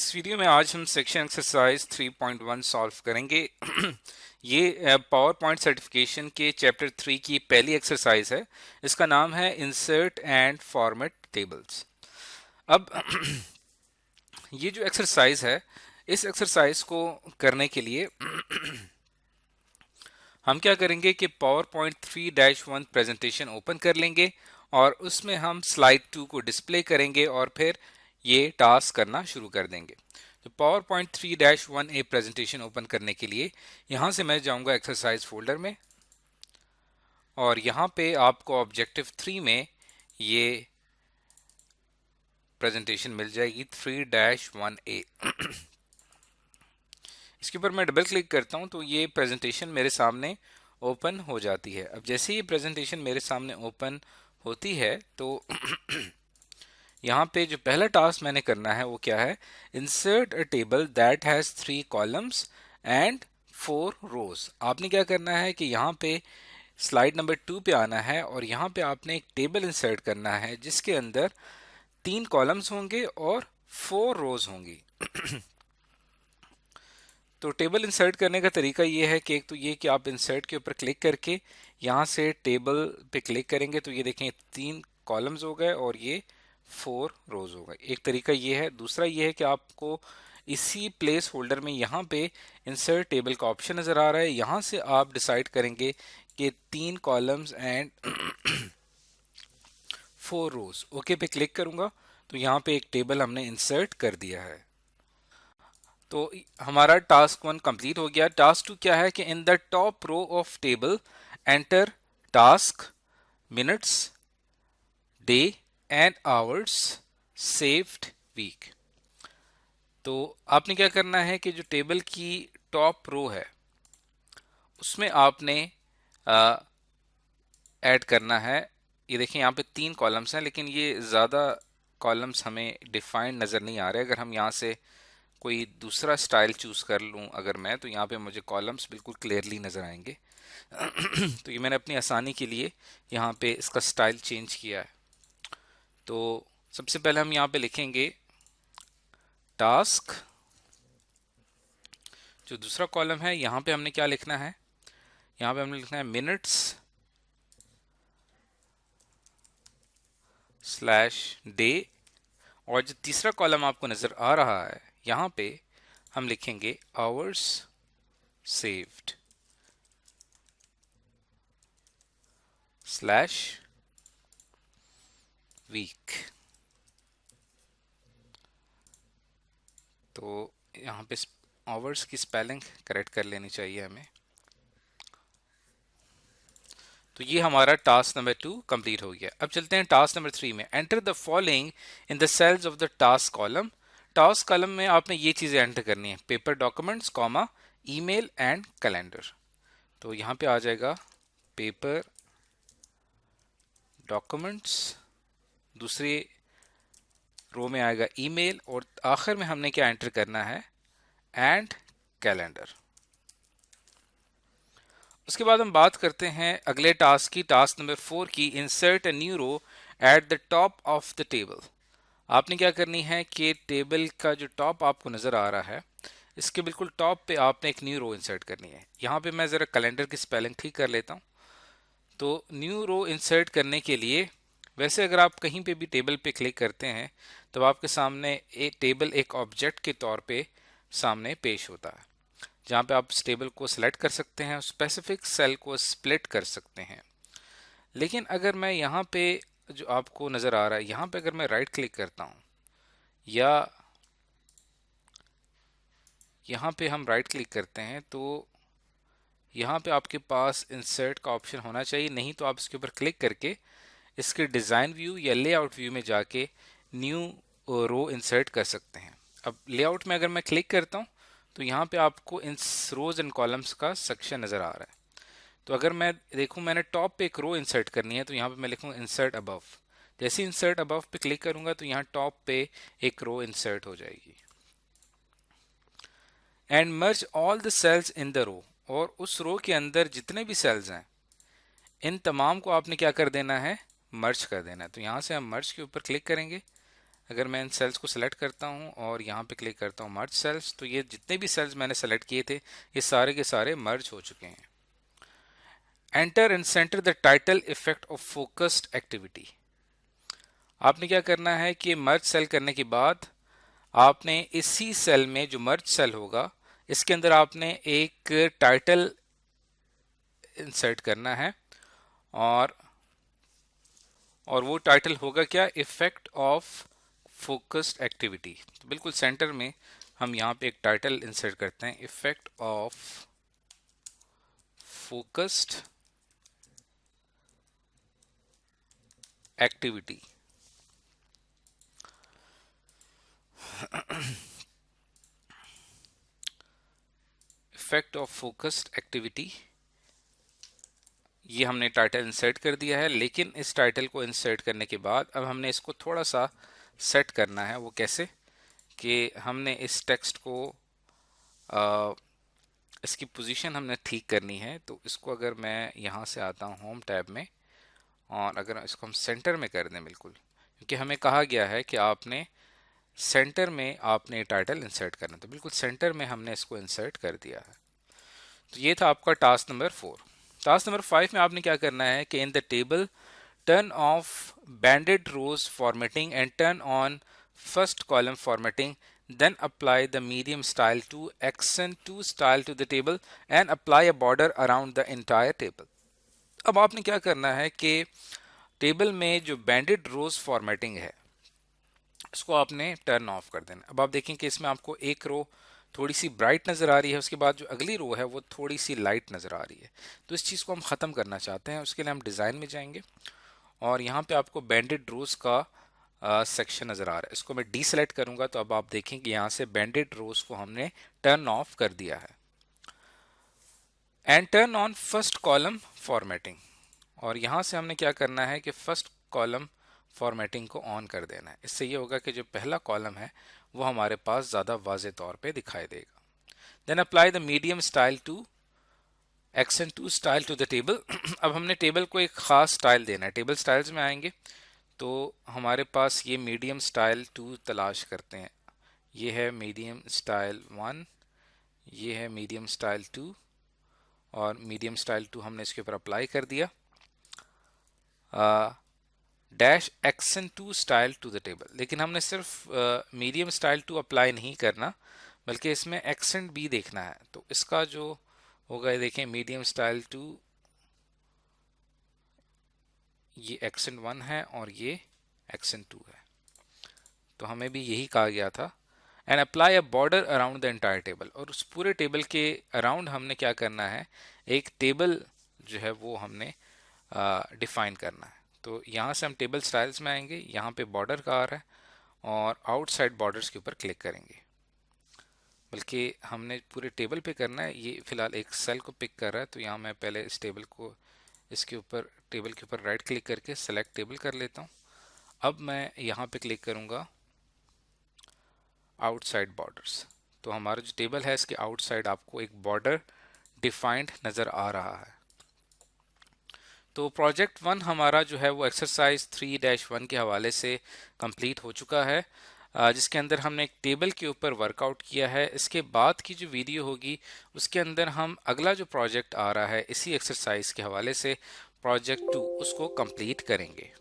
इस वीडियो में आज हम सेक्शन एक्सरसाइज 3.1 सॉल्व करेंगे। ये पावर पॉइंट सर्टिफिकेशन के चैप्टर 3 की पहली एक्सरसाइज है। इसका नाम है इंसर्ट एंड फॉर्मेट टेबल्स। अब ये जो एक्सरसाइज है, इस एक्सरसाइज को करने के लिए हम क्या करेंगे कि पावर पॉइंट 3-1 प्रेजेंटेशन ओपन कर लेंगे और उसमें हम स्लाइड 2 को डिस्प्ले करेंगे और फिर ये टास्क करना शुरू कर देंगे। तो पावर पॉइंट 3-1 ए प्रेजेंटेशन ओपन करने के लिए यहां से मैं जाऊंगा एक्सरसाइज फोल्डर में और यहां पे आपको ऑब्जेक्टिव 3 में ये प्रेजेंटेशन मिल जाएगी 3-1 ए। इसके ऊपर मैं डबल क्लिक करता हूं तो ये प्रेजेंटेशन मेरे सामने ओपन हो जाती है। अब जैसे ही प्रेजेंटेशन मेरे सामने ओपन होती है तो यहाँ पे जो पहला टास्क मैंने करना है वो क्या है, insert a table that has 3 columns and 4 रोज। आपने क्या करना है कि यहाँ पे स्लाइड नंबर 2 पे आना है और यहाँ पे आपने एक टेबल इंसर्ट करना है जिसके अंदर 3 कॉलम्स होंगे और 4 रोज होंगी। तो टेबल इंसर्ट करने का तरीका ये है कि एक तो ये कि आप इंसर्ट के ऊपर क्लिक करके यहाँ से टेबल पे क्लिक करेंगे तो ये देखें 3 कॉलम्स हो गए और ये 4 रोज हो गए। एक तरीका ये है। दूसरा ये है कि आपको इसी प्लेस होल्डर में यहाँ पे इंसर्ट टेबल का ऑप्शन नजर आ रहा है। यहाँ से आप डिसाइड करेंगे कि 3 कॉलम्स एंड 4 रोज। ओके पे क्लिक करूंगा तो यहाँ पे एक टेबल हमने इंसर्ट कर दिया है। तो हमारा टास्क 1 कंप्लीट हो गया। टास्क 2 क्या है कि in the top row of table enter task, minutes, day and hours, saved week. तो आपने क्या करना है कि जो टेबल की टॉप रो है उसमें आपने ऐड करना है। ये देखें यहाँ पे 3 कॉलम्स हैं लेकिन ये ज़्यादा कॉलम्स हमें डिफाइंड नज़र नहीं आ रहे। अगर हम यहाँ से कोई दूसरा स्टाइल चूज कर लूँ अगर मैं, तो यहाँ पे मुझे कॉलम्स बिल्कुल क्लियरली नज़र आएंगे। तो ये मैंने अपनी आसानी के लिए यहाँ पे इसका स्टाइल चेंज किया है। तो सबसे पहले हम यहाँ पे लिखेंगे टास्क। जो दूसरा कॉलम है यहाँ पे हमने क्या लिखना है, यहाँ पे हमने लिखना है मिनट्स स्लैश डे। और जो तीसरा कॉलम आपको नजर आ रहा है यहाँ पे हम लिखेंगे आवर्स सेव्ड स्लैश वीक। तो यहाँ पे आवर्स की स्पेलिंग करेक्ट कर लेनी चाहिए हमें। तो ये हमारा टास्क नंबर 2 कंप्लीट हो गया। अब चलते हैं टास्क नंबर 3 में। Enter the following in the cells of the task column. Task column में आपने ये चीजें एंटर करनी है, paper, documents, comma, email and calendar. तो यहाँ पे आ जाएगा पेपर, डॉक्यूमेंट्स, दूसरे रो में आएगा ईमेल और आखिर में हमने क्या एंटर करना है, एंड कैलेंडर। उसके बाद हम बात करते हैं अगले टास्क की, टास्क नंबर 4 की, insert a new row at the top of the table. आपने क्या करनी है कि टेबल का जो टॉप आपको नजर आ रहा है इसके बिल्कुल टॉप पे आपने एक न्यू रो इंसर्ट करनी है। यहाँ पे मैं जरा कैलेंडर की स्पेलिंग ठीक कर लेता हूँ। तो न्यू रो इंसर्ट करने के लिए, वैसे अगर आप कहीं पे भी टेबल पे क्लिक करते हैं तो आपके सामने एक टेबल एक ऑब्जेक्ट के तौर पे सामने पेश होता है, जहाँ पे आप इस टेबल को सिलेक्ट कर सकते हैं, स्पेसिफिक सेल को स्प्लिट कर सकते हैं। लेकिन अगर मैं यहाँ पे जो आपको नज़र आ रहा है यहाँ पे अगर मैं राइट क्लिक करता हूँ या यहाँ पे हम राइट क्लिक करते हैं तो यहाँ पे आपके पास इंसर्ट का ऑप्शन होना चाहिए। नहीं तो आप इसके ऊपर क्लिक करके इसके डिज़ाइन व्यू या लेआउट व्यू में जाके न्यू रो इंसर्ट कर सकते हैं। अब लेआउट में अगर मैं क्लिक करता हूँ तो यहाँ पे आपको इन रोज एंड कॉलम्स का सेक्शन नज़र आ रहा है। तो अगर मैं देखूँ मैंने टॉप पे एक रो इंसर्ट करनी है तो यहाँ पे मैं लिखूँ इंसर्ट अबव। जैसे इंसर्ट अबव पे क्लिक करूँगा तो यहाँ टॉप पे एक रो इंसर्ट हो जाएगी। And merge all the cells in the row, और उस रो के अंदर जितने भी सेल्स हैं इन तमाम को आपने क्या कर देना है, मर्ज कर देना है। तो यहाँ से हम मर्ज के ऊपर क्लिक करेंगे, अगर मैं इन सेल्स को सिलेक्ट करता हूं और यहां पे क्लिक करता हूं मर्ज सेल्स, तो ये जितने भी सेल्स मैंने सेलेक्ट किए थे ये सारे के सारे मर्ज हो चुके हैं। Enter and centre the title effect of focused activity. आपने क्या करना है कि मर्ज सेल करने के बाद आपने इसी सेल में, जो मर्ज सेल होगा, इसके अंदर आपने एक टाइटल इंसर्ट करना है और वो टाइटल होगा क्या, इफेक्ट ऑफ फोकस्ड एक्टिविटी। तो बिल्कुल सेंटर में हम यहाँ पे एक टाइटल इंसर्ट करते हैं, effect of focused activity. Effect of focused activity, ये हमने टाइटल इंसर्ट कर दिया है। लेकिन इस टाइटल को इंसर्ट करने के बाद अब हमने इसको थोड़ा सा सेट करना है। वो कैसे कि हमने इस टेक्स्ट को इसकी पोजीशन हमने ठीक करनी है। तो इसको अगर मैं यहाँ से आता हूँ होम टैब में और अगर इसको हम सेंटर में कर दें, बिल्कुल, क्योंकि हमें कहा गया है कि आपने सेंटर में आपने टाइटल इंसर्ट करना, तो बिल्कुल सेंटर में हमने इसको इंसर्ट कर दिया है। तो ये था आपका टास्क नंबर 4। टास्क नंबर 5 में आपने क्या करना है कि in the table turn off banded rows formatting and turn on first column formatting, then apply the medium style to accent to style to the table and apply a border around the entire table। अब आपने क्या करना है कि table में जो बैंडेड rows formatting है इसको आपने टर्न ऑफ कर देना। अब आप देखें कि इसमें आपको एक रो थोड़ी सी ब्राइट नज़र आ रही है, उसके बाद जो अगली रो है वो थोड़ी सी लाइट नज़र आ रही है। तो इस चीज़ को हम ख़त्म करना चाहते हैं। उसके लिए हम डिज़ाइन में जाएंगे और यहाँ पे आपको बैंडेड रोज का सेक्शन नज़र आ रहा है, इसको मैं डी सेलेक्ट करूँगा। तो अब आप देखेंगे यहाँ से बैंडेड रोज को हमने टर्न ऑफ कर दिया है। And turn on first column formatting, और यहाँ से हमने क्या करना है कि फर्स्ट कॉलम फॉर्मेटिंग को ऑन कर देना है। इससे ये होगा कि जो पहला कॉलम है वो हमारे पास ज़्यादा वाज़े तौर पे दिखाई देगा। Then apply the medium style two accent two style to the table. अब हमने टेबल को एक ख़ास स्टाइल देना है। टेबल स्टाइल्स में आएंगे तो हमारे पास ये मीडियम स्टाइल 2 तलाश करते हैं। ये है मीडियम स्टाइल 1, ये है मीडियम स्टाइल 2 और मीडियम स्टाइल 2 हमने इसके ऊपर अप्लाई कर दिया। Dash accent two style to the table, लेकिन हमने सिर्फ मीडियम स्टाइल 2 अप्लाई नहीं करना बल्कि इसमें एक्सेंट भी देखना है। तो इसका जो होगा, देखें, मीडियम स्टाइल 2 ये एक्सेंट 1 है और ये एक्सेंट 2 है। तो हमें भी यही कहा गया था। And apply a border around the entire table, और उस पूरे टेबल के अराउंड हमने क्या करना है, एक टेबल जो है वो हमने डिफाइन करना है। तो यहाँ से हम टेबल स्टाइल्स में आएंगे, यहाँ पे बॉर्डर का आ रहा है और आउटसाइड बॉर्डर्स के ऊपर क्लिक करेंगे। बल्कि हमने पूरे टेबल पे करना है, ये फिलहाल एक सेल को पिक कर रहा है। तो यहाँ मैं पहले इस टेबल को, इसके ऊपर, टेबल के ऊपर राइट क्लिक करके सेलेक्ट टेबल कर लेता हूँ। अब मैं यहाँ पे क्लिक करूँगा आउटसाइड बॉर्डर्स। तो हमारा जो टेबल है इसके आउटसाइड आपको एक बॉर्डर डिफाइंड नज़र आ रहा है। तो प्रोजेक्ट 1 हमारा जो है वो एक्सरसाइज 3-1 के हवाले से कंप्लीट हो चुका है, जिसके अंदर हमने एक टेबल के ऊपर वर्कआउट किया है। इसके बाद की जो वीडियो होगी उसके अंदर हम अगला जो प्रोजेक्ट आ रहा है इसी एक्सरसाइज के हवाले से, प्रोजेक्ट 2, उसको कंप्लीट करेंगे।